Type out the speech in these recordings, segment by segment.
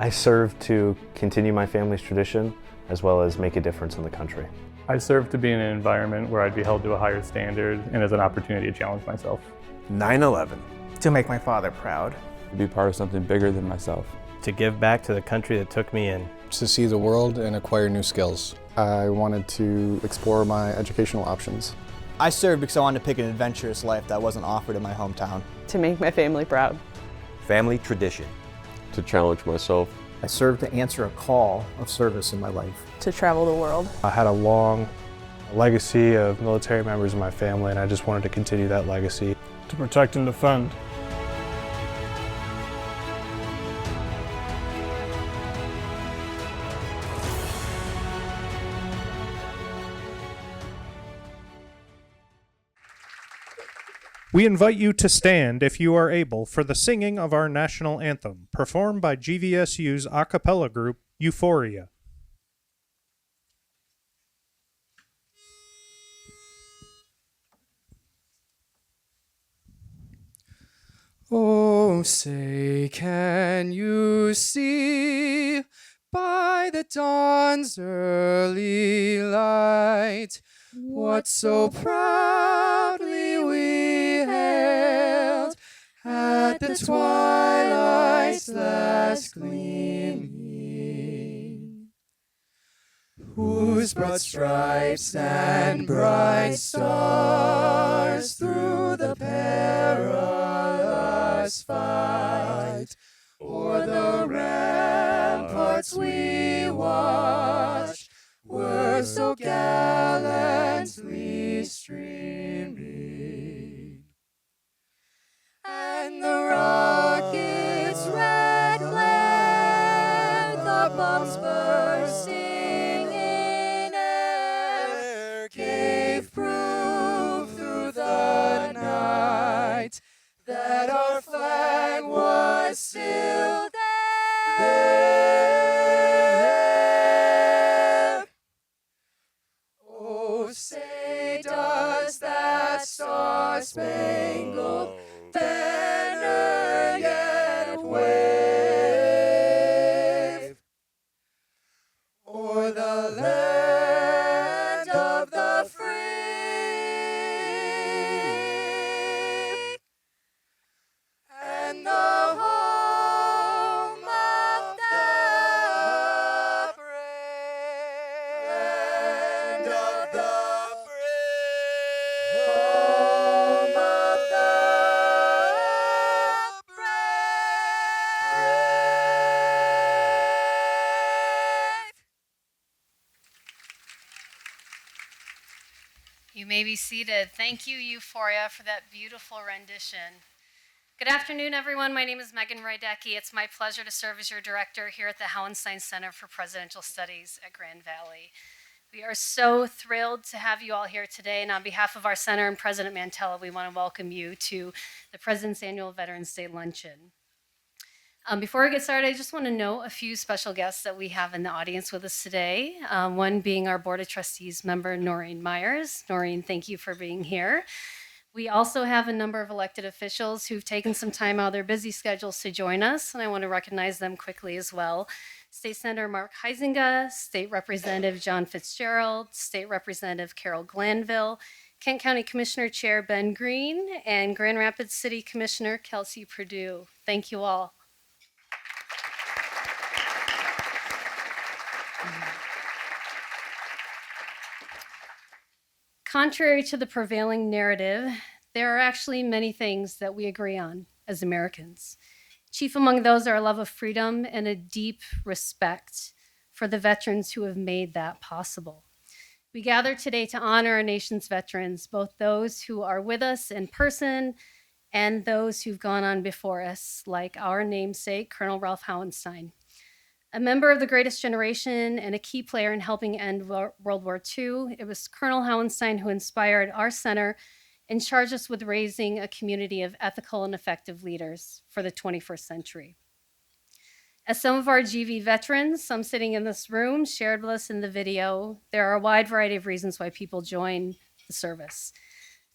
I serve to continue my family's tradition as well as make a difference in the country. I serve to be in an environment where I'd be held to a higher standard and as an opportunity to challenge myself. 9/11. To make my father proud. To be part of something bigger than myself. To give back to the country that took me in. To see the world and acquire new skills. I wanted to explore my educational options. I served because I wanted to pick an adventurous life that wasn't offered in my hometown. To make my family proud. Family tradition. To challenge myself. I served to answer a call of service in my life. To travel the world. I had a long legacy of military members in my family, and I just wanted to continue that legacy. To protect and defend. We invite you to stand, if you are able, for the singing of our national anthem, performed by GVSU's a cappella group, Euphoria. Oh, say, can you see by the dawn's early light what so proudly we hailed at the twilight's last gleaming, whose broad stripes and bright stars through the perilous fight o'er the ramparts we watched were so gallantly streaming, and the rocket's red glare, the bombs bursting in air, gave proof through the night that our flag was still there. Oh, say, does that star-spangled banner yet wave o'er the land of the free and the home of the brave, land of the brave, home of the brave. You may be seated. Thank you, Euphoria, for that beautiful rendition. Good afternoon, everyone. My name is Megan Rydecki. It's my pleasure to serve as your director here at the Hauenstein Center for Presidential Studies at Grand Valley. We are so thrilled to have you all here today, and on behalf of our center and President Mantella, we want to welcome you to the President's Annual Veterans Day Luncheon. Before we get started, I just want to note a few special guests that we have in the audience with us today, one being our Board of Trustees member, Noreen Myers. Noreen, thank you for being here. We also have a number of elected officials who've taken some time out of their busy schedules to join us, and I want to recognize them quickly as well. State Senator Mark Huizenga, State Representative John Fitzgerald, State Representative Carol Glanville, Kent County Commissioner Chair Ben Green, and Grand Rapids City Commissioner Kelsey Perdue. Thank you all. Contrary to the prevailing narrative, there are actually many things that we agree on as Americans. Chief among those are a love of freedom and a deep respect for the veterans who have made that possible. We gather today to honor our nation's veterans, both those who are with us in person and those who've gone on before us, like our namesake, Colonel Ralph Hauenstein. A member of the greatest generation and a key player in helping end World War II, it was Colonel Hauenstein who inspired our center and charged us with raising a community of ethical and effective leaders for the 21st century. As some of our GV veterans, some sitting in this room, shared with us in the video, there are a wide variety of reasons why people join the service.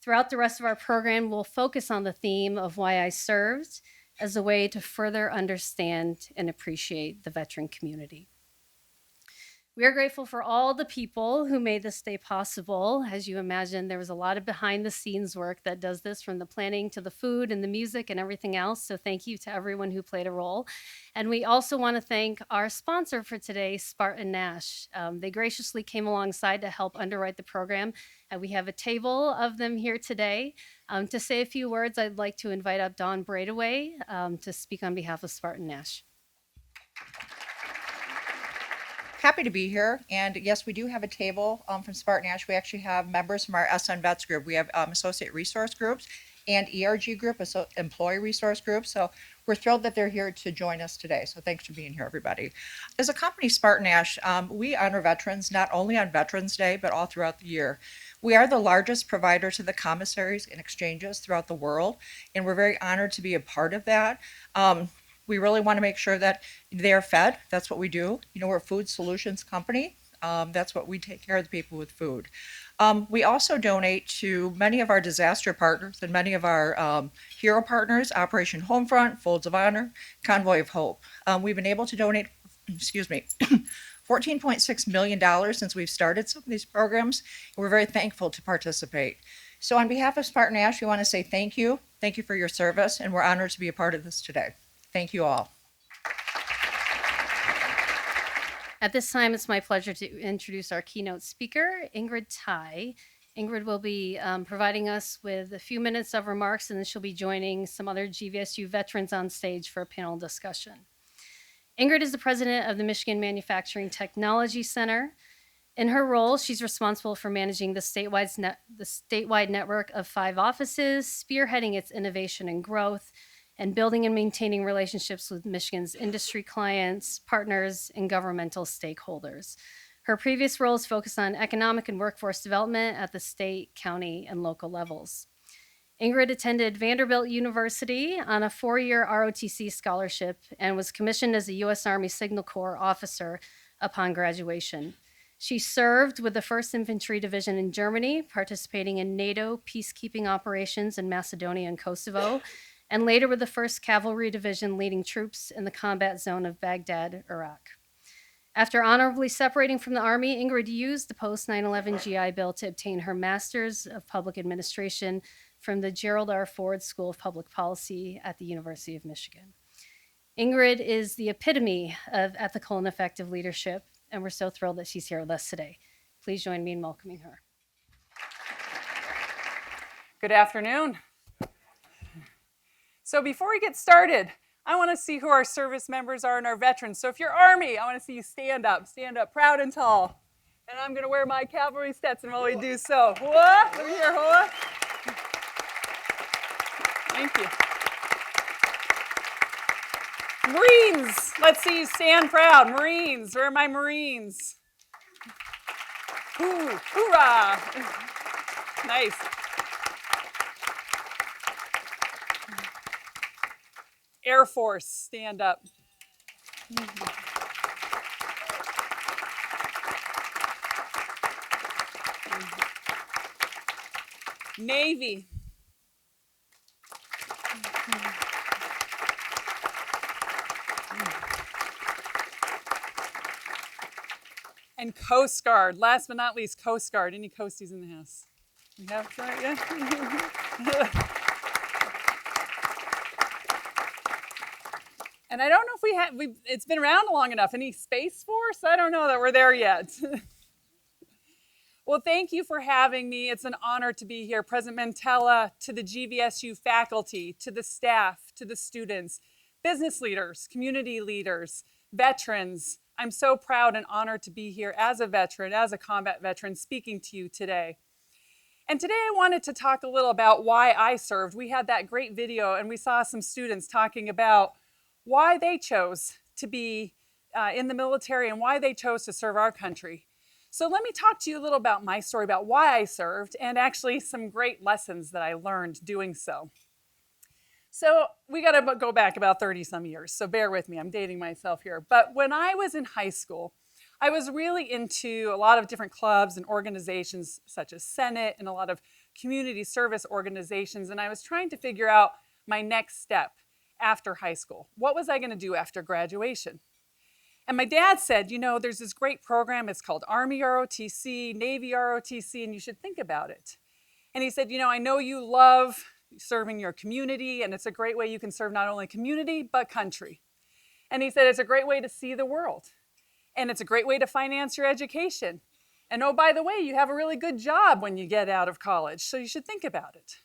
Throughout the rest of our program, we'll focus on the theme of why I served, as a way to further understand and appreciate the veteran community. We are grateful for all the people who made this day possible. As you imagine, there was a lot of behind the scenes work that does this, from the planning to the food and the music and everything else. So thank you to everyone who played a role. And we also want to thank our sponsor for today, Spartan Nash. They graciously came alongside to help underwrite the program. And we have a table of them here today. To say a few words, I'd like to invite up Dawn Braidaway to speak on behalf of Spartan Nash. Happy to be here, and yes, we do have a table from Spartan Nash. We actually have members from our SN Vets group. We have associate resource groups and ERG group, employee resource groups. So we're thrilled that they're here to join us today. So thanks for being here, everybody. As a company, Spartan Nash, we honor veterans not only on Veterans Day, but all throughout the year. We are the largest provider to the commissaries and exchanges throughout the world, and we're very honored to be a part of that. We really want to make sure that they're fed. That's what we do. You know, we're a food solutions company. That's what we take care of the people with food. We also donate to many of our disaster partners and many of our hero partners, Operation Homefront, Folds of Honor, Convoy of Hope. We've been able to donate, $14.6 million since we've started some of these programs. We're very thankful to participate. So on behalf of Spartan Nash, we want to say thank you. Thank you for your service, and we're honored to be a part of this today. Thank you all. At this time, it's my pleasure to introduce our keynote speaker, Ingrid Tighe. Ingrid will be providing us with a few minutes of remarks, and then she'll be joining some other GVSU veterans on stage for a panel discussion. Ingrid is the president of the Michigan Manufacturing Technology Center. In her role, she's responsible for managing the statewide network of 5 offices, spearheading its innovation and growth, and building and maintaining relationships with Michigan's industry clients, partners, and governmental stakeholders. Her previous roles focused on economic and workforce development at the state, county, and local levels. Ingrid attended Vanderbilt University on a 4-year ROTC scholarship and was commissioned as a U.S. Army Signal Corps officer upon graduation. She served with the 1st Infantry Division in Germany, participating in NATO peacekeeping operations in Macedonia and Kosovo, and later with the 1st Cavalry Division leading troops in the combat zone of Baghdad, Iraq. After honorably separating from the Army, Ingrid used the post-9/11 GI Bill to obtain her Master's of Public Administration from the Gerald R. Ford School of Public Policy at the University of Michigan. Ingrid is the epitome of ethical and effective leadership, and we're so thrilled that she's here with us today. Please join me in welcoming her. Good afternoon. So before we get started, I want to see who our service members are and our veterans. So if you're Army, I want to see you stand up proud and tall. And I'm going to wear my cavalry Stetson while we do so. Hoa, over here, Hoa. Thank you. Marines, let's see you stand proud. Marines, where are my Marines? Ooh, hoorah. Nice. Air Force, stand up. Navy. And Coast Guard. Last but not least, Coast Guard. Any Coasties in the house? We have that, yeah? And I don't know if it's been around long enough. Any Space Force? I don't know that we're there yet. Well, thank you for having me. It's an honor to be here. President Mantella, to the GVSU faculty, to the staff, to the students, business leaders, community leaders, veterans. I'm so proud and honored to be here as a veteran, as a combat veteran, speaking to you today. And today I wanted to talk a little about why I served. We had that great video and we saw some students talking about why they chose to be in the military and why they chose to serve our country. So let me talk to you a little about my story, about why I served, and actually some great lessons that I learned doing so. So we got to go back about 30 some years, so bear with me, I'm dating myself here. But when I was in high school, I was really into a lot of different clubs and organizations such as Senate and a lot of community service organizations, and I was trying to figure out my next step. after high school? What was I going to do after graduation? And my dad said, you know, there's this great program. It's called Army ROTC, Navy ROTC, and you should think about it. And he said, you know, I know you love serving your community, and it's a great way you can serve not only community, but country. And he said, it's a great way to see the world. And it's a great way to finance your education. And oh, by the way, you have a really good job when you get out of college, so you should think about it.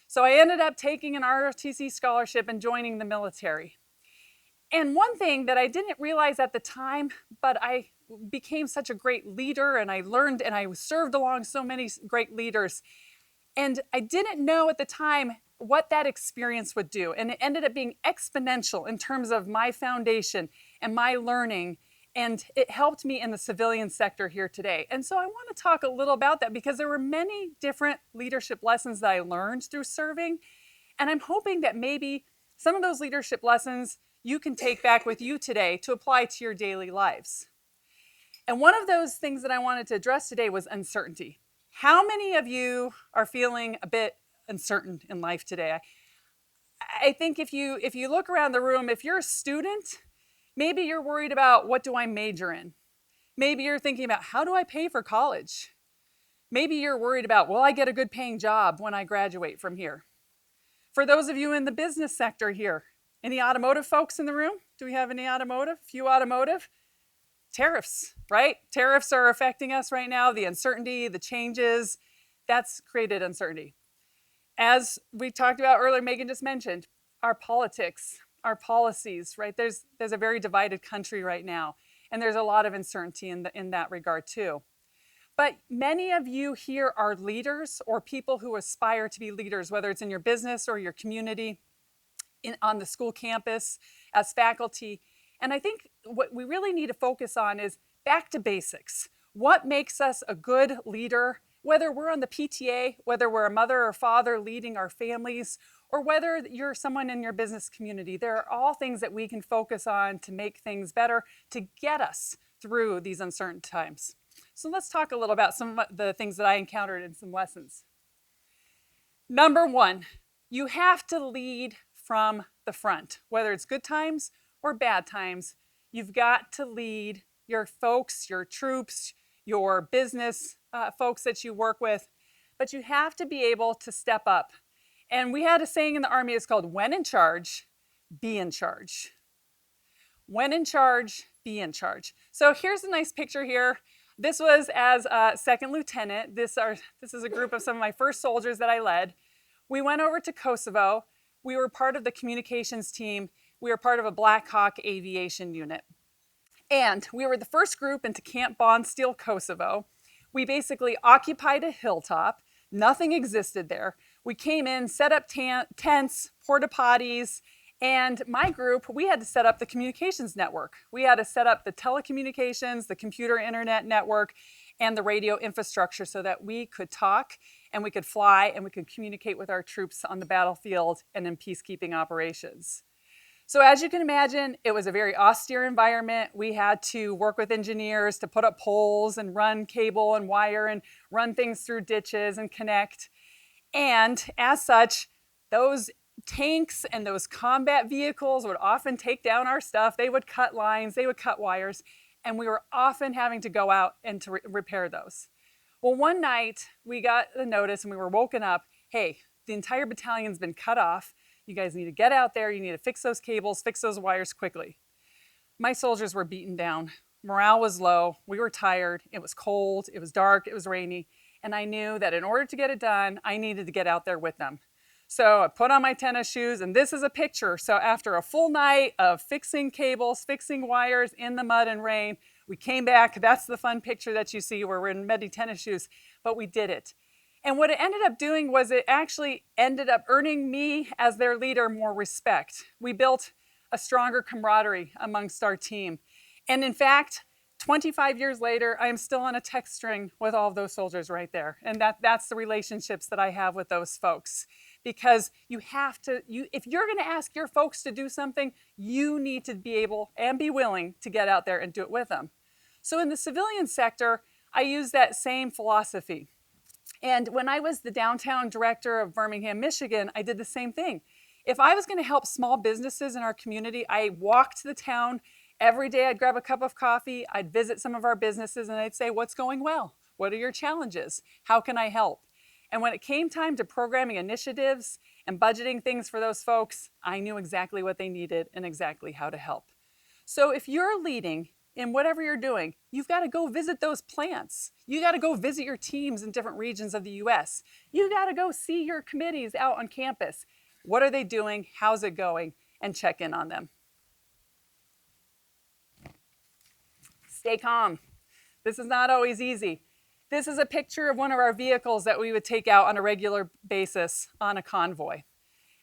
So I ended up taking an ROTC scholarship and joining the military. And one thing that I didn't realize at the time, but I became such a great leader, and I learned and I served along so many great leaders. And I didn't know at the time what that experience would do. And it ended up being exponential in terms of my foundation and my learning. And it helped me in the civilian sector here today. And so I want to talk a little about that because there were many different leadership lessons that I learned through serving. And I'm hoping that maybe some of those leadership lessons you can take back with you today to apply to your daily lives. And one of those things that I wanted to address today was uncertainty. How many of you are feeling a bit uncertain in life today? I think if you look around the room, if you're a student, maybe you're worried about what do I major in? Maybe you're thinking about how do I pay for college? Maybe you're worried about, will I get a good paying job when I graduate from here? For those of you in the business sector here, any automotive folks in the room? Do we have any automotive? Few automotive? Tariffs, right? Tariffs are affecting us right now. The uncertainty, the changes, that's created uncertainty. As we talked about earlier, Megan just mentioned, our politics, our policies, right? There's a very divided country right now, and there's a lot of uncertainty in that regard too. But many of you here are leaders or people who aspire to be leaders, whether it's in your business or your community, on the school campus, as faculty. And I think what we really need to focus on is back to basics. What makes us a good leader, whether we're on the PTA, whether we're a mother or father leading our families, or whether you're someone in your business community. There are all things that we can focus on to make things better, to get us through these uncertain times. So let's talk a little about some of the things that I encountered in some lessons. Number one, you have to lead from the front, whether it's good times or bad times. You've got to lead your folks, your troops, your business folks that you work with, but you have to be able to step up. And we had a saying in the Army, it's called, when in charge, be in charge. When in charge, be in charge. So here's a nice picture here. This was as a second lieutenant. This is a group of some of my first soldiers that I led. We went over to Kosovo. We were part of the communications team. We were part of a Black Hawk aviation unit. And we were the first group into Camp Bondsteel, Kosovo. We basically occupied a hilltop. Nothing existed there. We came in, set up tents, porta potties, and my group, we had to set up the communications network. We had to set up the telecommunications, the computer internet network, and the radio infrastructure so that we could talk and we could fly and we could communicate with our troops on the battlefield and in peacekeeping operations. So as you can imagine, it was a very austere environment. We had to work with engineers to put up poles and run cable and wire and run things through ditches and connect. And as such, those tanks and those combat vehicles would often take down our stuff. They would cut lines, they would cut wires, and we were often having to go out and to repair those. Well, one night we got the notice and we were woken up, hey, the entire battalion's been cut off. You guys need to get out there. You need to fix those cables, fix those wires quickly. My soldiers were beaten down. Morale was low. We were tired. It was cold. It was dark. It was rainy. And I knew that in order to get it done, I needed to get out there with them. So I put on my tennis shoes, and this is a picture. So after a full night of fixing cables, fixing wires in the mud and rain, we came back. That's the fun picture that you see where we're in muddy tennis shoes, but we did it. And what it ended up doing was it actually ended up earning me as their leader more respect. We built a stronger camaraderie amongst our team. And in fact, 25 years later, I am still on a text string with all of those soldiers right there. And that's the relationships that I have with those folks. Because you have to, if you're going to ask your folks to do something, you need to be able and be willing to get out there and do it with them. So in the civilian sector, I use that same philosophy. And when I was the downtown director of Birmingham, Michigan, I did the same thing. If I was going to help small businesses in our community, I walked the town every day. I'd grab a cup of coffee. I'd visit some of our businesses and I'd say, what's going well? What are your challenges? How can I help? And when it came time to programming initiatives and budgeting things for those folks, I knew exactly what they needed and exactly how to help. So if you're leading in whatever you're doing, you've got to go visit those plants. You got to go visit your teams in different regions of the US. You got to go see your committees out on campus. What are they doing? How's it going? And check in on them. Stay calm. This is not always easy. This is a picture of one of our vehicles that we would take out on a regular basis on a convoy.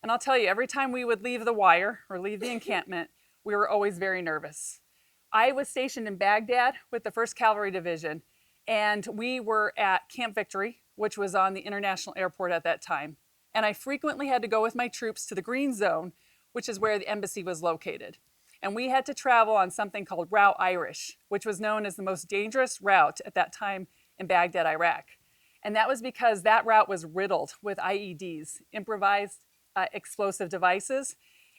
And I'll tell you, every time we would leave the wire or leave the encampment, we were always very nervous. I was stationed in Baghdad with the 1st Cavalry Division, and we were at Camp Victory, which was on the international airport at that time. And I frequently had to go with my troops to the Green Zone, which is where the embassy was located. And we had to travel on something called Route Irish, which was known as the most dangerous route at that time in Baghdad, Iraq. And that was because that route was riddled with IEDs, improvised explosive devices.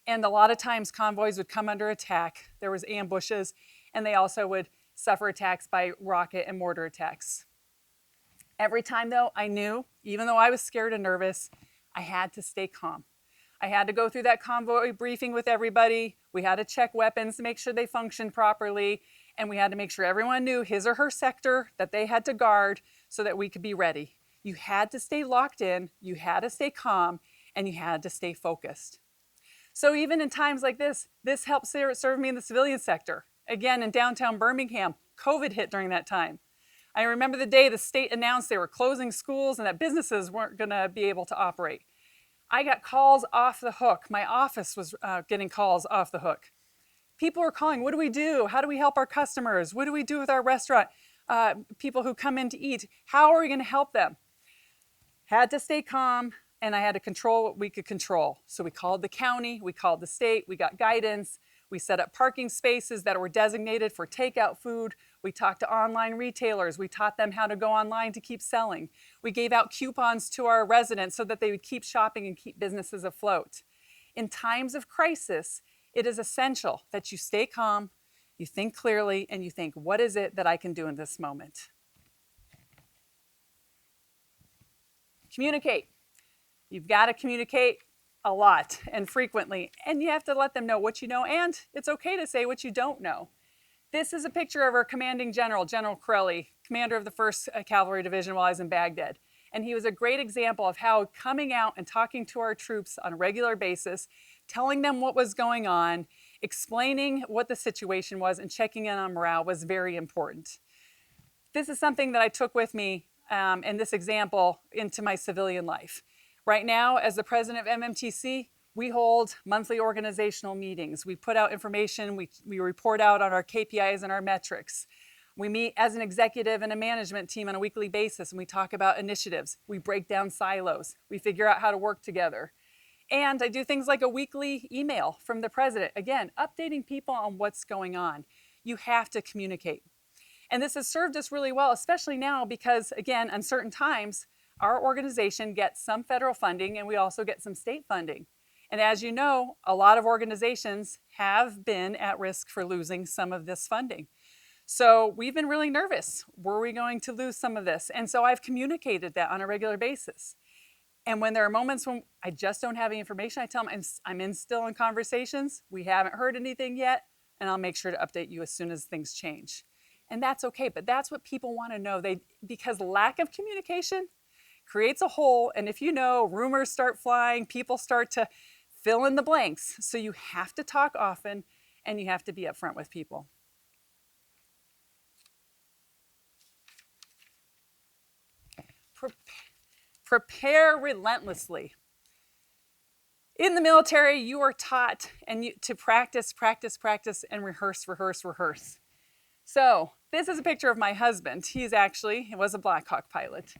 And a lot of times convoys would come under attack. There was ambushes, and they also would suffer attacks by rocket and mortar attacks. Every time though, I knew, even though I was scared and nervous, I had to stay calm. I had to go through that convoy briefing with everybody. We had to check weapons to make sure they functioned properly. And we had to make sure everyone knew his or her sector that they had to guard so that we could be ready. You had to stay locked in, you had to stay calm, and you had to stay focused. So even in times like this helped serve me in the civilian sector. Again, in downtown Birmingham, COVID hit during that time. I remember the day the state announced they were closing schools and that businesses weren't going to be able to operate. I got calls off the hook. My office was getting calls off the hook. People were calling, what do we do? How do we help our customers? What do we do with our restaurant? People who come in to eat, how are we going to help them? Had to stay calm, and I had to control what we could control. So we called the county, we called the state, we got guidance. We set up parking spaces that were designated for takeout food. We talked to online retailers. We taught them how to go online to keep selling. We gave out coupons to our residents so that they would keep shopping and keep businesses afloat. In times of crisis, it is essential that you stay calm, you think clearly, and you think, what is it that I can do in this moment? Communicate. You've got to communicate a lot and frequently, and you have to let them know what you know, and it's okay to say what you don't know. This is a picture of our commanding general, General Corelli, commander of the 1st Cavalry Division while I was in Baghdad. And he was a great example of how coming out and talking to our troops on a regular basis, telling them what was going on, explaining what the situation was, and checking in on morale was very important. This is something that I took with me in this example into my civilian life. Right now, as the president of MMTC, we hold monthly organizational meetings. We put out information, we report out on our KPIs and our metrics. We meet as an executive and a management team on a weekly basis, and we talk about initiatives. We break down silos. We figure out how to work together. And I do things like a weekly email from the president, again, updating people on what's going on. You have to communicate. And this has served us really well, especially now because, again, uncertain times, our organization gets some federal funding and we also get some state funding. And as you know, a lot of organizations have been at risk for losing some of this funding. So we've been really nervous. Were we going to lose some of this? And so I've communicated that on a regular basis. And when there are moments when I just don't have any information, I tell them I'm still in conversations. We haven't heard anything yet, and I'll make sure to update you as soon as things change. And that's okay, but that's what people want to know. Because lack of communication creates a hole, and if you know, rumors start flying, people start to fill in the blanks. So you have to talk often, and you have to be upfront with people. Prepare relentlessly. In the military, you are taught to practice, practice, practice, and rehearse, rehearse, rehearse. So this is a picture of my husband. He was a Black Hawk pilot.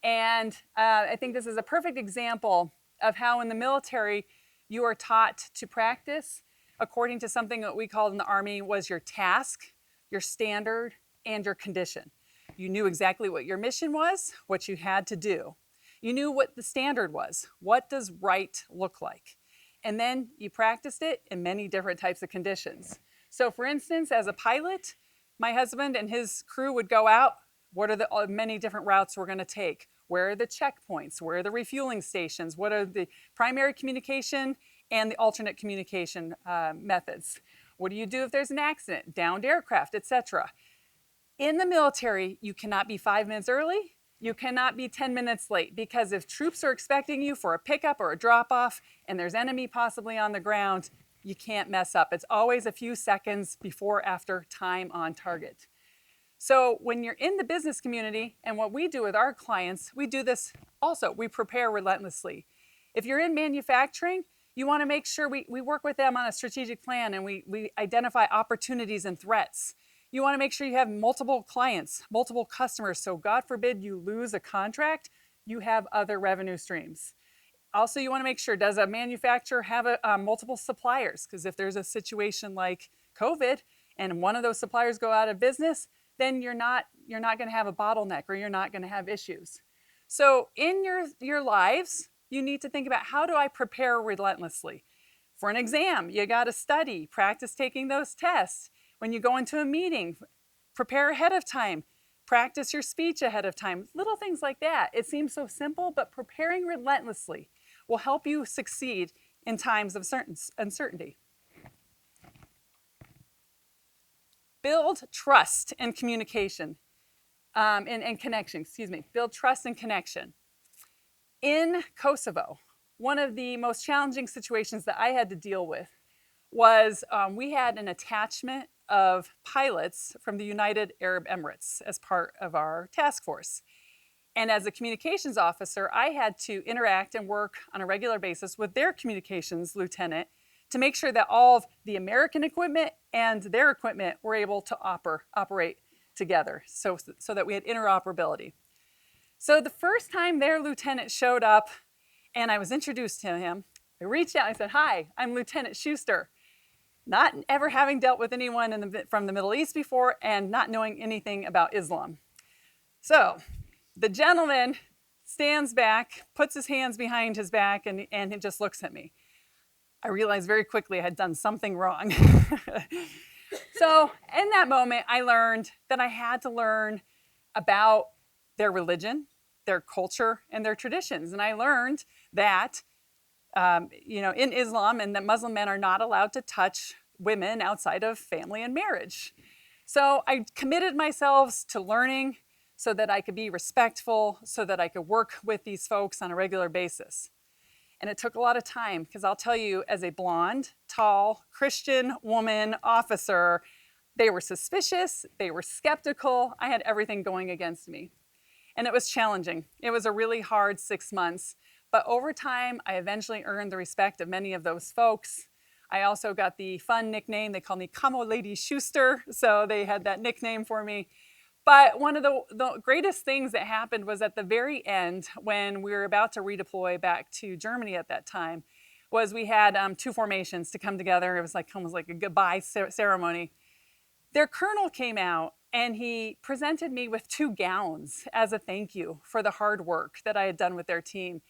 And I think this is a perfect example of how in the military you are taught to practice according to something that we called in the Army was your task, your standard, and your condition. You knew exactly what your mission was, what you had to do. You knew what the standard was. What does right look like? and then you practiced it in many different types of conditions. So for instance, as a pilot, my husband and his crew would go out. What are the many different routes we're going to take? Where are the checkpoints? Where are the refueling stations? What are the primary communication and the alternate communication methods? What do you do if there's an accident, downed aircraft, etc.? In the military, you cannot be 5 minutes early. You cannot be 10 minutes late, because if troops are expecting you for a pickup or a drop-off and there's enemy possibly on the ground, you can't mess up. It's always a few seconds before or after time on target. So when you're in the business community, and what we do with our clients, we do this also. We prepare relentlessly. If you're in manufacturing, you want to make sure we work with them on a strategic plan, and we identify opportunities and threats. You want to make sure you have multiple clients, multiple customers, so God forbid you lose a contract, you have other revenue streams. Also, you want to make sure, does a manufacturer have multiple suppliers? Because if there's a situation like COVID and one of those suppliers go out of business, then you're not going to have a bottleneck, or you're not going to have issues. So in your lives, you need to think about, how do I prepare relentlessly? For an exam, you got to study, practice taking those tests. When you go into a meeting, prepare ahead of time, practice your speech ahead of time, little things like that. It seems so simple, but preparing relentlessly will help you succeed in times of uncertainty. Build trust and communication, and connection, excuse me. Build trust and connection. In Kosovo, one of the most challenging situations that I had to deal with was we had an attachment of pilots from the United Arab Emirates as part of our task force. And as a communications officer, I had to interact and work on a regular basis with their communications lieutenant to make sure that all of the American equipment and their equipment were able to operate together, so that we had interoperability. So the first time their lieutenant showed up and I was introduced to him, I reached out and I said, "Hi, I'm Lieutenant Schuster." Not ever having dealt with anyone from the Middle East before, and not knowing anything about Islam. So the gentleman stands back, puts his hands behind his back, and he just looks at me. I realized very quickly I had done something wrong. So in that moment, I learned that I had to learn about their religion, their culture, and their traditions. And I learned that in Islam, and that Muslim men are not allowed to touch women outside of family and marriage. So I committed myself to learning so that I could be respectful, so that I could work with these folks on a regular basis. And it took a lot of time, because I'll tell you, as a blonde, tall, Christian woman officer, they were suspicious, they were skeptical, I had everything going against me. And it was challenging. It was a really hard 6 months. But over time, I eventually earned the respect of many of those folks. I also got the fun nickname. They called me Camo Lady Schuster, so they had that nickname for me. But one of the greatest things that happened was at the very end, when we were about to redeploy back to Germany at that time, was we had 2 formations to come together. It was almost like a goodbye ceremony. Their colonel came out, and he presented me with 2 gowns as a thank you for the hard work that I had done with their team.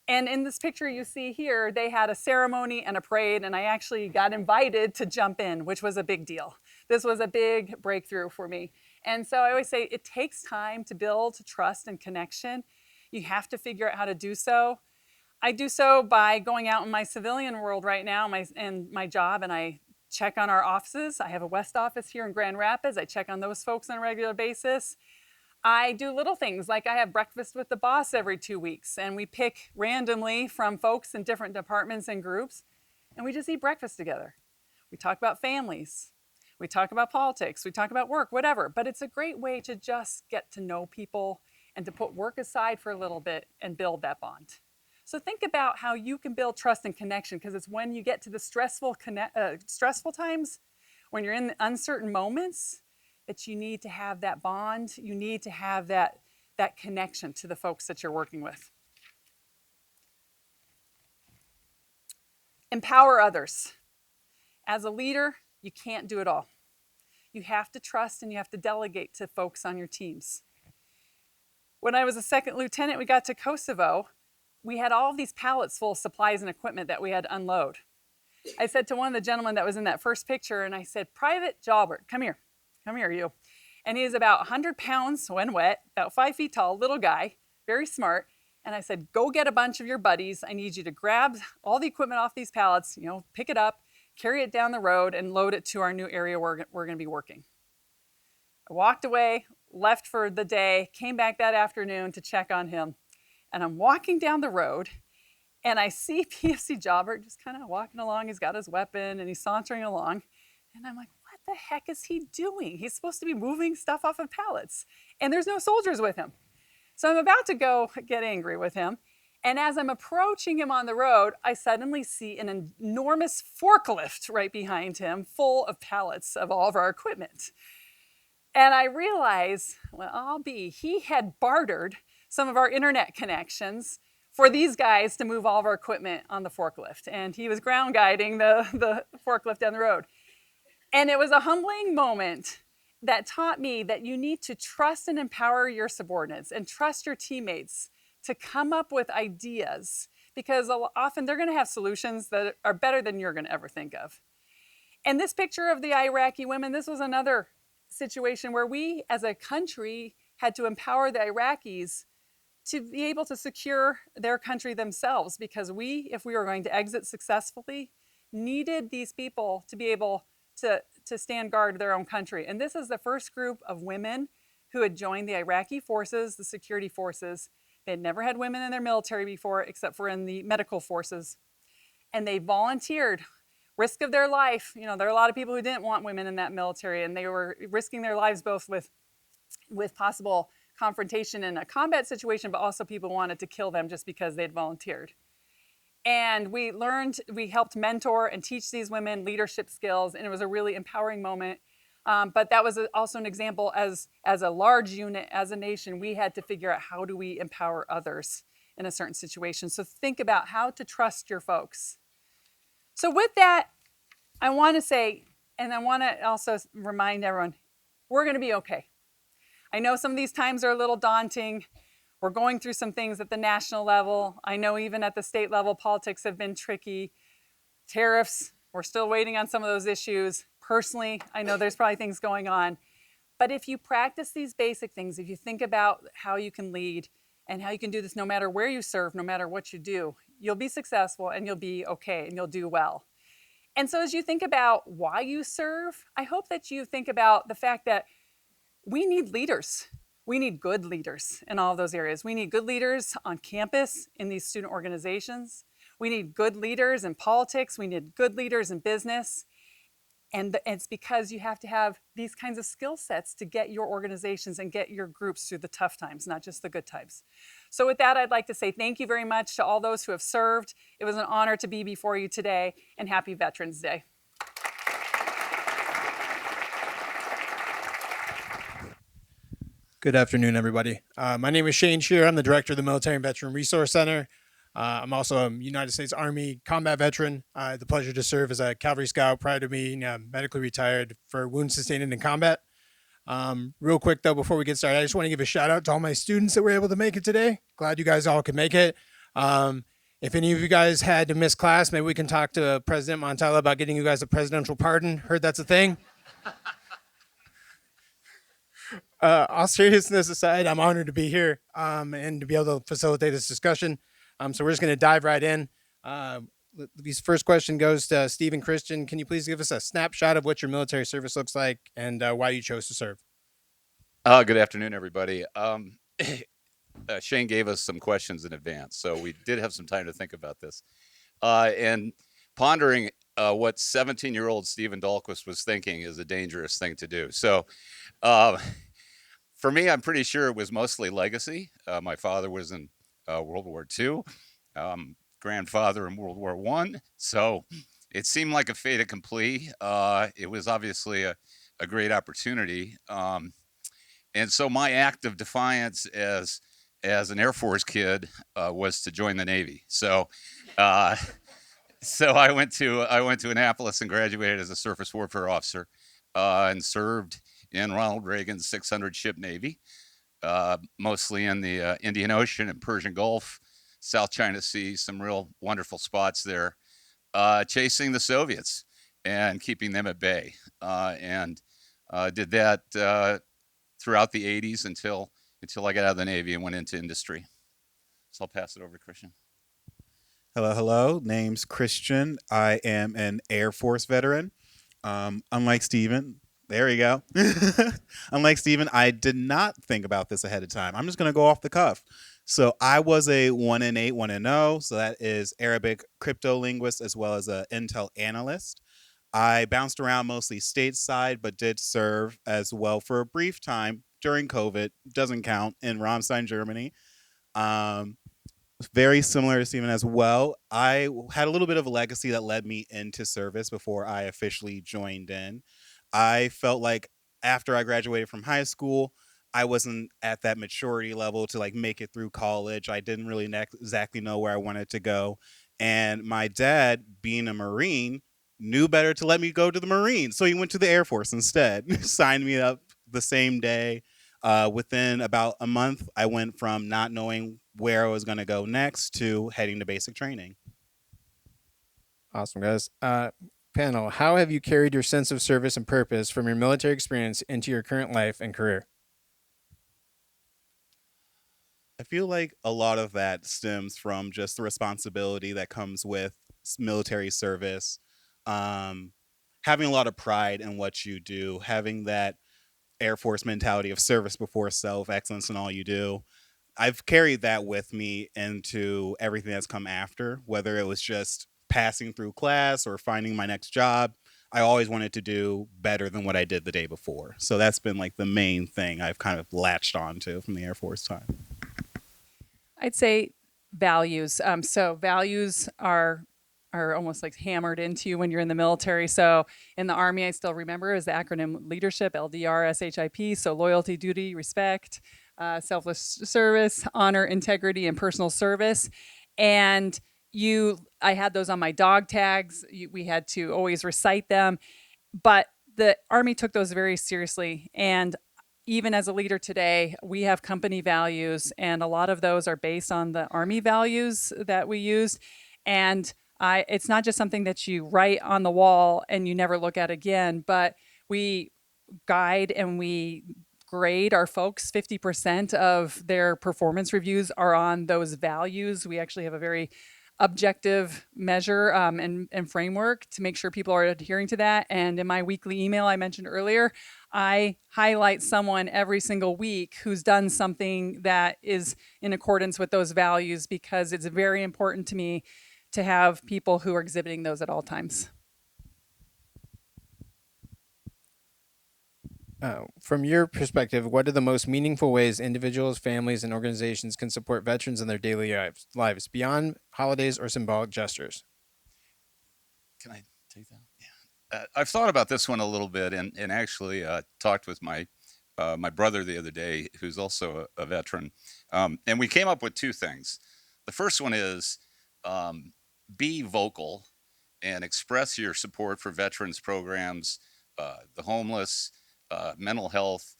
And in this picture you see here, they had a ceremony and a parade, and I actually got invited to jump in, which was a big deal. This was a big breakthrough for me. And so I always say it takes time to build trust and connection. You have to figure out how to do so. I do so by going out in my civilian world right now, my job, and I check on our offices. I have a West office here in Grand Rapids. I check on those folks on a regular basis. I do little things, like I have breakfast with the boss every 2 weeks, and we pick randomly from folks in different departments and groups, and we just eat breakfast together. We talk about families. We talk about politics. We talk about work, whatever. But it's a great way to just get to know people and to put work aside for a little bit and build that bond. So think about how you can build trust and connection, because it's when you get to the stressful times, when you're in the uncertain moments, that you need to have that bond. You need to have that connection to the folks that you're working with. Empower others. As a leader, you can't do it all. You have to trust and you have to delegate to folks on your teams. When I was a second lieutenant, we got to Kosovo. We had all of these pallets full of supplies and equipment that we had to unload. I said to one of the gentlemen that was in that first picture, and I said, Private Jalbert, come here, you. And he is about 100 pounds when wet, about 5 feet tall, little guy, very smart. And I said, go get a bunch of your buddies. I need you to grab all the equipment off these pallets, pick it up, carry it down the road, and load it to our new area where we're going to be working. I walked away, left for the day, came back that afternoon to check on him. And I'm walking down the road, and I see PFC Jalbert just kind of walking along. He's got his weapon, and he's sauntering along. And I'm like, what the heck is he doing? He's supposed to be moving stuff off of pallets. And there's no soldiers with him. So I'm about to go get angry with him. And as I'm approaching him on the road, I suddenly see an enormous forklift right behind him full of pallets of all of our equipment. And I realize, he had bartered some of our internet connections for these guys to move all of our equipment on the forklift. And he was ground guiding the forklift down the road. And it was a humbling moment that taught me that you need to trust and empower your subordinates and trust your teammates to come up with ideas, because often they're going to have solutions that are better than you're going to ever think of. And this picture of the Iraqi women, this was another situation where we as a country had to empower the Iraqis to be able to secure their country themselves, because we, if we were going to exit successfully, needed these people to be able to stand guard of their own country. And this is the first group of women who had joined the Iraqi forces, the security forces. They had never had women in their military before, except for in the medical forces. And they volunteered, risk of their life. There are a lot of people who didn't want women in that military, and they were risking their lives both with possible confrontation in a combat situation, but also people wanted to kill them just because they'd volunteered. And we helped mentor and teach these women leadership skills, and it was a really empowering moment. But that was also an example as a large unit, as a nation, we had to figure out how do we empower others in a certain situation. So think about how to trust your folks. So with that, I want to say, and I want to also remind everyone, we're going to be okay. I know some of these times are a little daunting. We're going through some things at the national level. I know even at the state level, politics have been tricky. Tariffs, we're still waiting on some of those issues. Personally, I know there's probably things going on. But if you practice these basic things, if you think about how you can lead and how you can do this no matter where you serve, no matter what you do, you'll be successful and you'll be okay and you'll do well. And so as you think about why you serve, I hope that you think about the fact that we need leaders. We need good leaders in all of those areas. We need good leaders on campus in these student organizations. We need good leaders in politics. We need good leaders in business. And it's because you have to have these kinds of skill sets to get your organizations and get your groups through the tough times, not just the good times. So with that, I'd like to say thank you very much to all those who have served. It was an honor to be before you today, and happy Veterans Day. Good afternoon, everybody. My name is Shane Shearer. I'm the director of the Military and Veteran Resource Center. I'm also a United States Army combat veteran. I had the pleasure to serve as a Cavalry Scout prior to being medically retired for wounds sustained in combat. Real quick, though, before we get started, I just want to give a shout out to all my students that were able to make it today. Glad you guys all could make it. If any of you guys had to miss class, maybe we can talk to President Montella about getting you guys a presidential pardon. Heard that's a thing. All seriousness aside, I'm honored to be here and to be able to facilitate this discussion. So we're just going to dive right in. This first question goes to Steve Christian. Can you please give us a snapshot of what your military service looks like and why you chose to serve? Good afternoon, everybody. Shane gave us some questions in advance, so we did have some time to think about this. And pondering what 17-year-old Stephen Dahlquist was thinking is a dangerous thing to do. So for me, I'm pretty sure it was mostly legacy. My father was in World War II, grandfather in World War I. So it seemed like a fait accompli. It was obviously a great opportunity. And so my act of defiance as an Air Force kid was to join the Navy. So I went to Annapolis and graduated as a surface warfare officer and served in Ronald Reagan's 600-ship Navy. Mostly in the Indian Ocean and Persian Gulf, South China Sea, some real wonderful spots there. chasing the Soviets and keeping them at bay, and did that throughout the 80s until I got out of the Navy and went into industry. So I'll pass it over to Christian. Hello. Name's Christian. I am an Air Force veteran. Unlike Steven, there you go. Unlike Steven, I did not think about this ahead of time. I'm just going to go off the cuff. So I was a 1-in-8, 1-in-0. So that is Arabic crypto linguist as well as an Intel analyst. I bounced around mostly stateside, but did serve as well for a brief time during COVID. Doesn't count, in Ramstein, Germany. Very similar to Steven as well. I had a little bit of a legacy that led me into service before I officially joined in. I felt like after I graduated from high school, I wasn't at that maturity level to like make it through college. I didn't really exactly know where I wanted to go. And my dad, being a Marine, knew better to let me go to the Marines. So he went to the Air Force instead, signed me up the same day. Within about a month, I went from not knowing where I was going to go next to heading to basic training. Awesome, guys. Panel, how have you carried your sense of service and purpose from your military experience into your current life and career? I feel like a lot of that stems from just the responsibility that comes with military service, having a lot of pride in what you do, having that Air Force mentality of service before self, excellence in all you do. I've carried that with me into everything that's come after, whether it was just passing through class or finding my next job. I always wanted to do better than what I did the day before. So that's been like the main thing I've kind of latched onto from the Air Force time. I'd say values. So values are almost like hammered into you when you're in the military. So in the Army, I still remember is the acronym leadership, LDR, SHIP. So loyalty, duty, respect, selfless service, honor, integrity, and personal service. And I had those on my dog tags. We had to always recite them. But the Army took those very seriously. And even as a leader today, we have company values, and a lot of those are based on the Army values that we used. And it's not just something that you write on the wall and you never look at again, but we guide and we grade our folks. 50% of their performance reviews are on those values. We actually have a very objective measure and framework to make sure people are adhering to that. And in my weekly email I mentioned earlier, I highlight someone every single week who's done something that is in accordance with those values, because it's very important to me to have people who are exhibiting those at all times. From your perspective, what are the most meaningful ways individuals, families, and organizations can support veterans in their daily lives beyond holidays or symbolic gestures? Can I take that? Yeah. I've thought about this one a little bit, and actually talked with my brother the other day, who's also a veteran, and we came up with two things. The first one is be vocal and express your support for veterans programs, the homeless, mental health,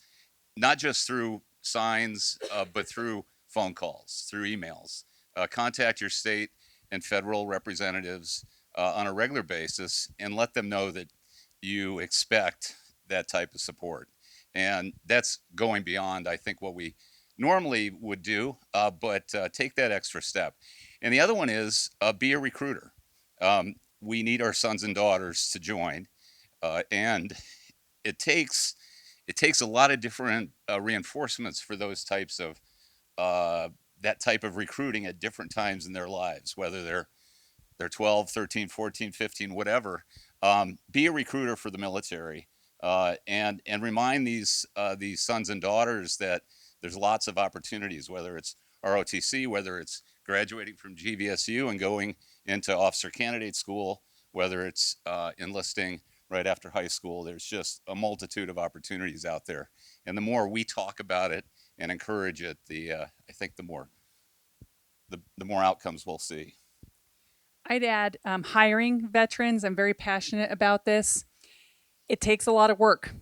not just through signs, but through phone calls, through emails. Contact your state and federal representatives on a regular basis and let them know that you expect that type of support. And that's going beyond, I think, what we normally would do, but take that extra step. And the other one is be a recruiter. We need our sons and daughters to join, and it takes a lot of different reinforcements for those types of that type of recruiting at different times in their lives, whether they're 12, 13, 14, 15, whatever. Be a recruiter for the military, and remind these sons and daughters that there's lots of opportunities, whether it's ROTC, whether it's graduating from GVSU and going into officer candidate school, whether it's enlisting right after high school. There's just a multitude of opportunities out there. And the more we talk about it and encourage it, I think the more outcomes we'll see. I'd add hiring veterans. I'm very passionate about this. It takes a lot of work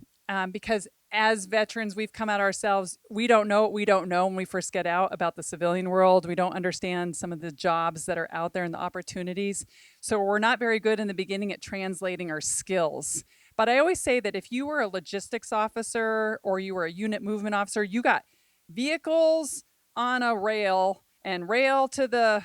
because as veterans, we've come out ourselves. We don't know what we don't know when we first get out about the civilian world. We don't understand some of the jobs that are out there and the opportunities. So we're not very good in the beginning at translating our skills. But I always say that if you were a logistics officer or you were a unit movement officer, you got vehicles on a rail and rail to the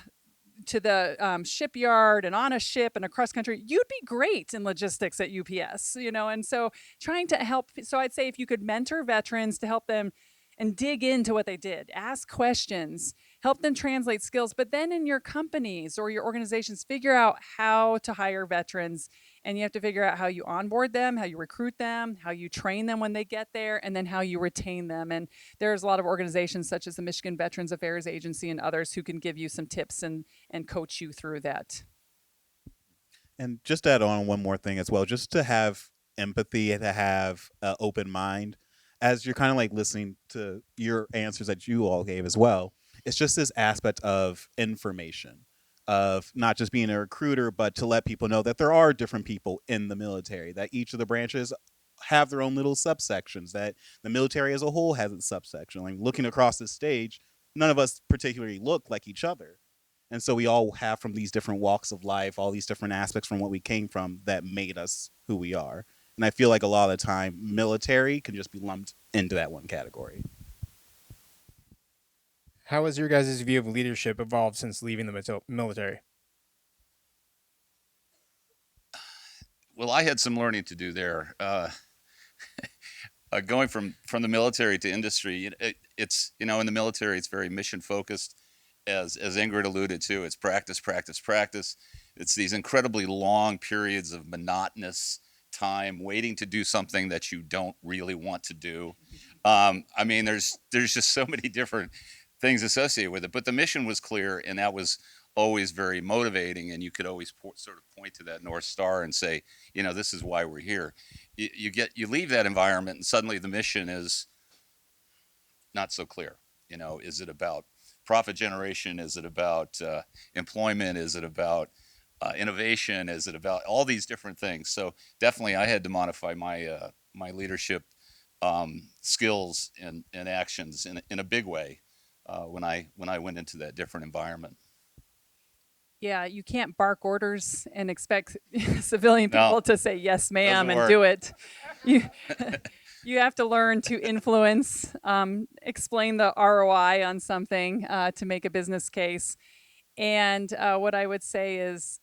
shipyard and on a ship and across country, you'd be great in logistics at UPS, and so trying to help. So I'd say if you could mentor veterans to help them and dig into what they did, ask questions, help them translate skills, but then in your companies or your organizations, figure out how to hire veterans. And you have to figure out how you onboard them, how you recruit them, how you train them when they get there, and then how you retain them. And there's a lot of organizations such as the Michigan Veterans Affairs Agency and others who can give you some tips and coach you through that. And just to add on one more thing as well, just to have empathy, to have an open mind, as you're kind of like listening to your answers that you all gave as well, it's just this aspect of information, of not just being a recruiter, but to let people know that there are different people in the military, that each of the branches have their own little subsections, that the military as a whole has its subsection. Like looking across the stage, none of us particularly look like each other. And so we all have from these different walks of life, all these different aspects from what we came from that made us who we are. And I feel like a lot of the time, military can just be lumped into that one category. How has your guys' view of leadership evolved since leaving the military? Well, I had some learning to do there. Going from the military to industry, it's in the military, it's very mission focused. As Ingrid alluded to, it's practice, practice, practice. It's these incredibly long periods of monotonous time waiting to do something that you don't really want to do. There's just so many different things associated with it, but the mission was clear, and that was always very motivating, and you could always sort of point to that North Star and say, this is why we're here. You leave that environment, and suddenly the mission is not so clear. Is it about profit generation? Is it about employment? Is it about innovation? Is it about all these different things? So definitely I had to modify my leadership skills and actions in a big way when I went into that different environment. Yeah, you can't bark orders and expect civilian people to say yes, ma'am, and do it. You have to learn to influence, explain the ROI on something to make a business case. And what I would say is,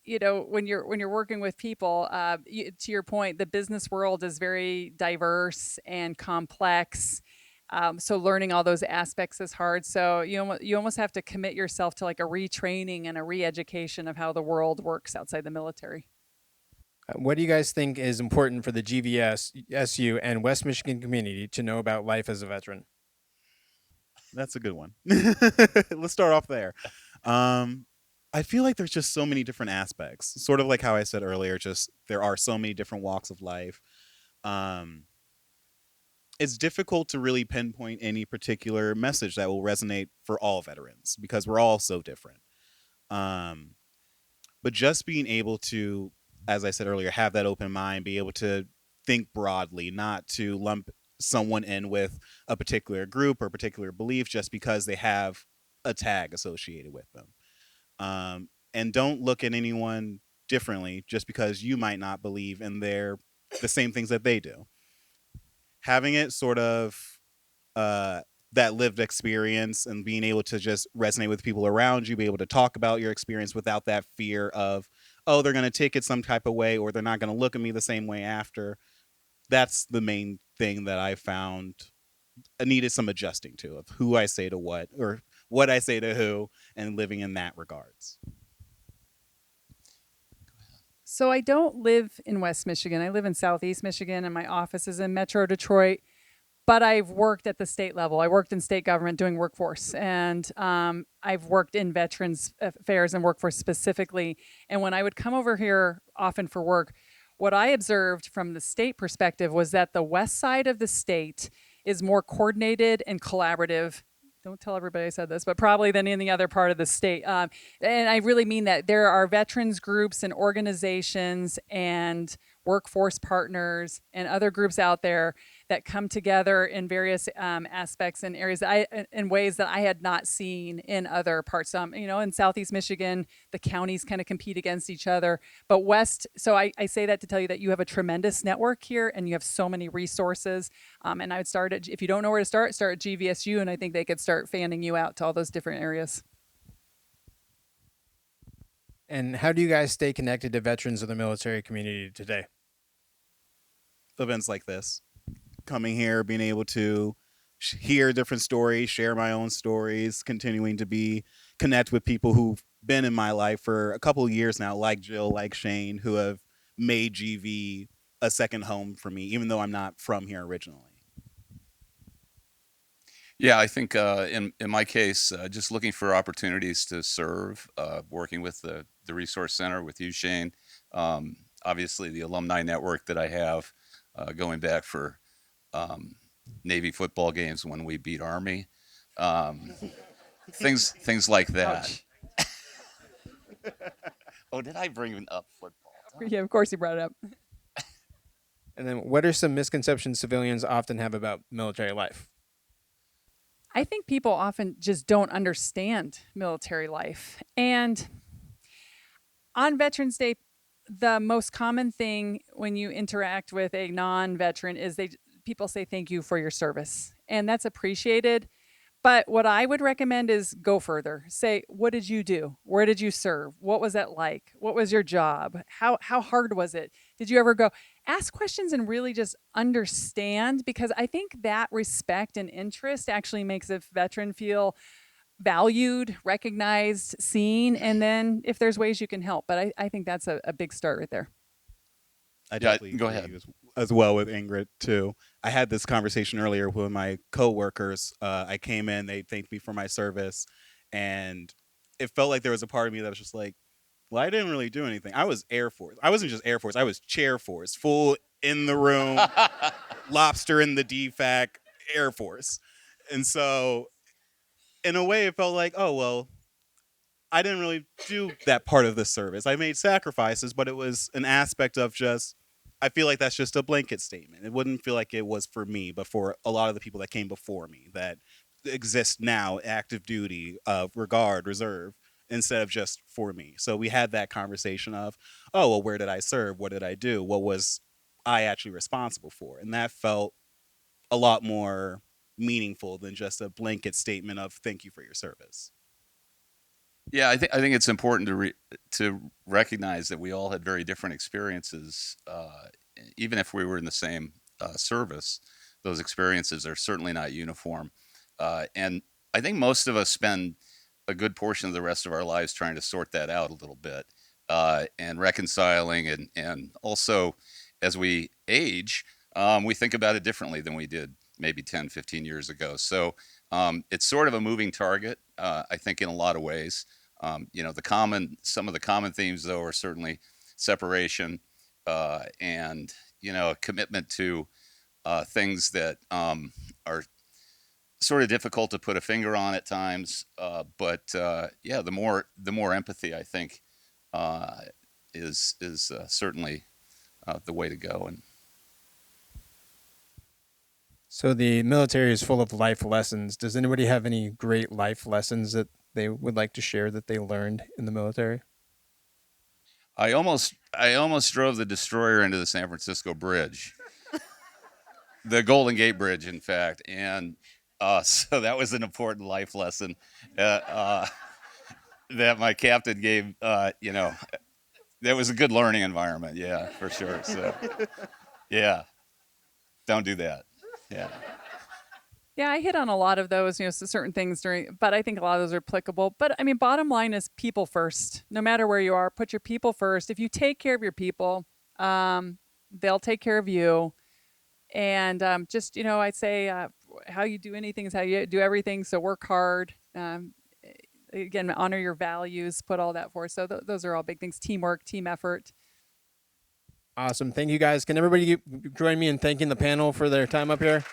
when you're working with people, to your point, the business world is very diverse and complex. So learning all those aspects is hard. So you almost have to commit yourself to like a retraining and a re-education of how the world works outside the military. What do you guys think is important for the GVS, SU, and West Michigan community to know about life as a veteran? That's a good one. Let's start off there. I feel like there's just so many different aspects, sort of like how I said earlier, just there are so many different walks of life. It's difficult to really pinpoint any particular message that will resonate for all veterans because we're all so different. But just being able to, as I said earlier, have that open mind, be able to think broadly, not to lump someone in with a particular group or particular belief just because they have a tag associated with them. And don't look at anyone differently just because you might not believe in the same things that they do. Having it sort of that lived experience and being able to just resonate with people around you, be able to talk about your experience without that fear of, oh, they're going to take it some type of way or they're not going to look at me the same way after. That's the main thing that I found I needed some adjusting to, of who I say to what or what I say to who, and living in that regards. So I don't live in West Michigan. I live in Southeast Michigan, and my office is in Metro Detroit. But I've worked at the state level. I worked in state government doing workforce, and I've worked in Veterans Affairs and workforce specifically. And when I would come over here often for work, what I observed from the state perspective was that the west side of the state is more coordinated and collaborative. Don't tell everybody I said this, but probably than any other part of the state. And I really mean that there are veterans groups and organizations and workforce partners, and other groups out there that come together in various aspects and areas in ways that I had not seen in other parts. In Southeast Michigan, the counties kind of compete against each other, but West. So I say that to tell you that you have a tremendous network here, and you have so many resources. And I would start at, if you don't know where to start at GVSU, and I think they could start fanning you out to all those different areas. And how do you guys stay connected to veterans of the military community today? Events like this, coming here, being able to hear different stories, share my own stories, continuing to connect with people who've been in my life for a couple of years now, like Jill, like Shane, who have made GV a second home for me, even though I'm not from here originally. Yeah, I think in my case, just looking for opportunities to serve, working with the Resource Center, with you, Shane. Obviously, the alumni network that I have, going back for Navy football games when we beat Army, things like that. Oh, did I bring up football? Yeah, of course you brought it up. And then what are some misconceptions civilians often have about military life? I think people often just don't understand military life. And on Veterans Day, the most common thing when you interact with a non-veteran is people say thank you for your service. And that's appreciated. But what I would recommend is go further. Say, what did you do? Where did you serve? What was that like? What was your job? How hard was it? Did you ever go? Ask questions and really just understand, because I think that respect and interest actually makes a veteran feel valued, recognized, seen, and then if there's ways you can help. But I think that's a big start right there. I definitely go ahead as well with Ingrid too. I had this conversation earlier with my coworkers. I came in, they thanked me for my service, and it felt like there was a part of me that was just like, well, I didn't really do anything. I was Air Force. I wasn't just Air Force. I was Chair Force, full in the room, lobster in the DFAC, Air Force. And so in a way it felt like, oh, well, I didn't really do that part of the service. I made sacrifices, but it was an aspect of just, I feel like that's just a blanket statement. It wouldn't feel like it was for me, but for a lot of the people that came before me that exist now, active duty, regard, reserve, instead of just for me. So we had that conversation of, oh, well, where did I serve? What did I do? What was I actually responsible for? And that felt a lot more meaningful than just a blanket statement of thank you for your service. Yeah, I think it's important to recognize that we all had very different experiences. Even if we were in the same service, those experiences are certainly not uniform. And I think most of us spend a good portion of the rest of our lives trying to sort that out a little bit, and reconciling, and also as we age, we think about it differently than we did maybe 10, 15 years ago. So it's sort of a moving target, I think, in a lot of ways. Some of the common themes, though, are certainly separation, and a commitment to things that are sort of difficult to put a finger on at times. But the more empathy, I think, is certainly the way to go. And so the military is full of life lessons. Does anybody have any great life lessons that they would like to share that they learned in the military? I almost drove the destroyer into the San Francisco Bridge, the Golden Gate Bridge, in fact, and so that was an important life lesson that my captain gave. That was a good learning environment. Yeah, for sure. So, yeah, don't do that. Yeah. Yeah, I hit on a lot of those, certain things but I think a lot of those are applicable. But I mean, bottom line is people first. No matter where you are, put your people first. If you take care of your people, they'll take care of you. And I'd say how you do anything is how you do everything. So work hard. Again, honor your values, put all that forth. So those are all big things. Teamwork, team effort. Awesome. Thank you, guys. Can everybody join me in thanking the panel for their time up here?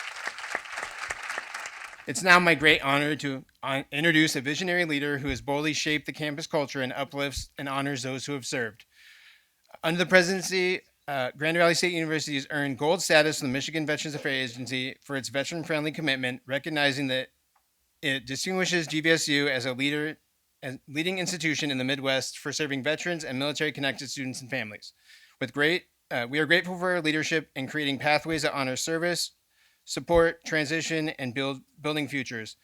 It's now my great honor to introduce a visionary leader who has boldly shaped the campus culture and uplifts and honors those who have served. Under the presidency Grand Valley State University has earned gold status from the Michigan Veterans Affairs Agency for its veteran-friendly commitment, recognizing that it distinguishes GVSU as a leading institution in the Midwest for serving veterans and military-connected students and families. We are grateful for our leadership in creating pathways that honor service, support, transition, and building futures.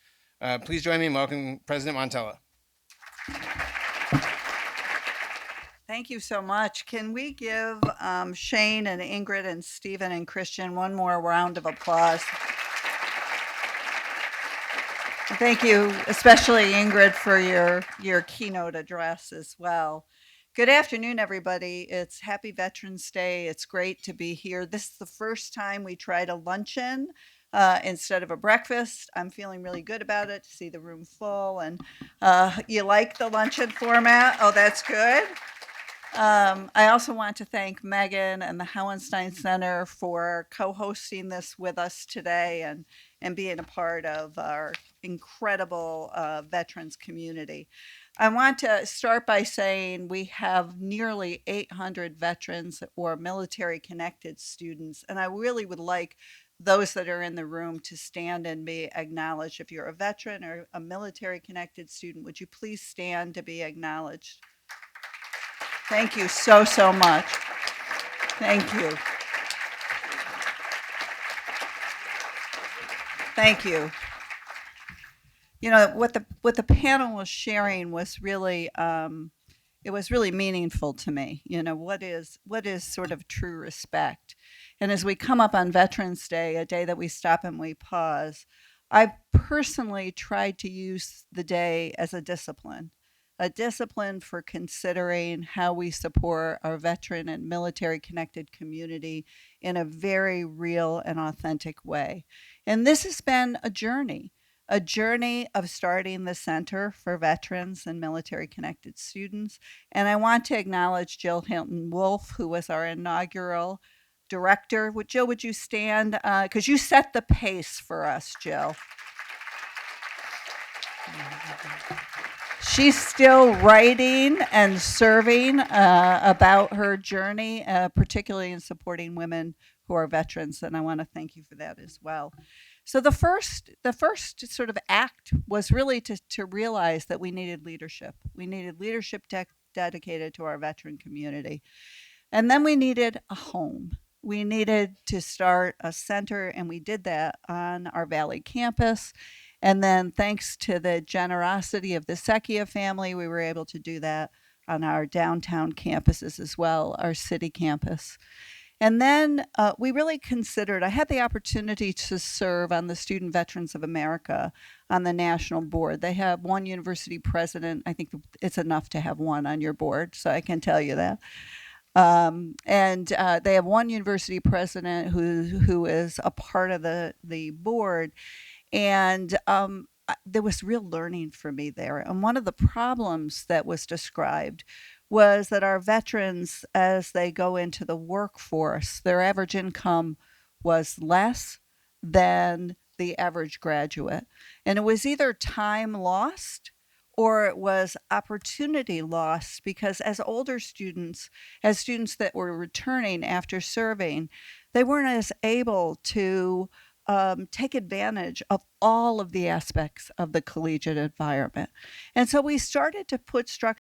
Please join me in welcoming President Montella. Thank you so much. Can we give Shane and Ingrid and Stephen and Christian one more round of applause? Thank you, especially Ingrid, for your keynote address as well. Good afternoon, everybody. It's Happy Veterans Day. It's great to be here. This is the first time we tried a luncheon instead of a breakfast. I'm feeling really good about it, to see the room full. And you like the luncheon format? Oh, that's good. I also want to thank Megan and the Hauenstein Center for co-hosting this with us today and being a part of our incredible veterans community. I want to start by saying we have nearly 800 veterans or military-connected students, and I really would like those that are in the room to stand and be acknowledged. If you're a veteran or a military-connected student, would you please stand to be acknowledged? Thank you so, so much. Thank you. Thank you. You know, what the panel was sharing was really, it was really meaningful to me. You know, what is sort of true respect? And as we come up on Veterans Day, a day that we stop and we pause, I personally tried to use the day as a discipline for considering how we support our veteran and military-connected community in a very real and authentic way. And this has been a journey of starting the Center for Veterans and Military-Connected Students. And I want to acknowledge Jill Hilton-Wolf, who was our inaugural director. Jill, would you stand? Because you set the pace for us, Jill. She's still writing and serving about her journey, particularly in supporting women who are veterans, and I want to thank you for that as well. So the first sort of act was really to realize that we needed leadership. We needed leadership dedicated to our veteran community. And then we needed a home. We needed to start a center, and we did that on our Valley campus. And then thanks to the generosity of the Secchia family, we were able to do that on our downtown campuses as well, our city campus. And then we really considered, I had the opportunity to serve on the Student Veterans of America on the national board. They have one university president. I think it's enough to have one on your board, so I can tell you that. And they have one university president who is a part of the board. And there was real learning for me there. And one of the problems that was described was that our veterans, as they go into the workforce, their average income was less than the average graduate. And it was either time lost or it was opportunity lost, because as older students, as students that were returning after serving, they weren't as able to take advantage of all of the aspects of the collegiate environment. And so we started to put structure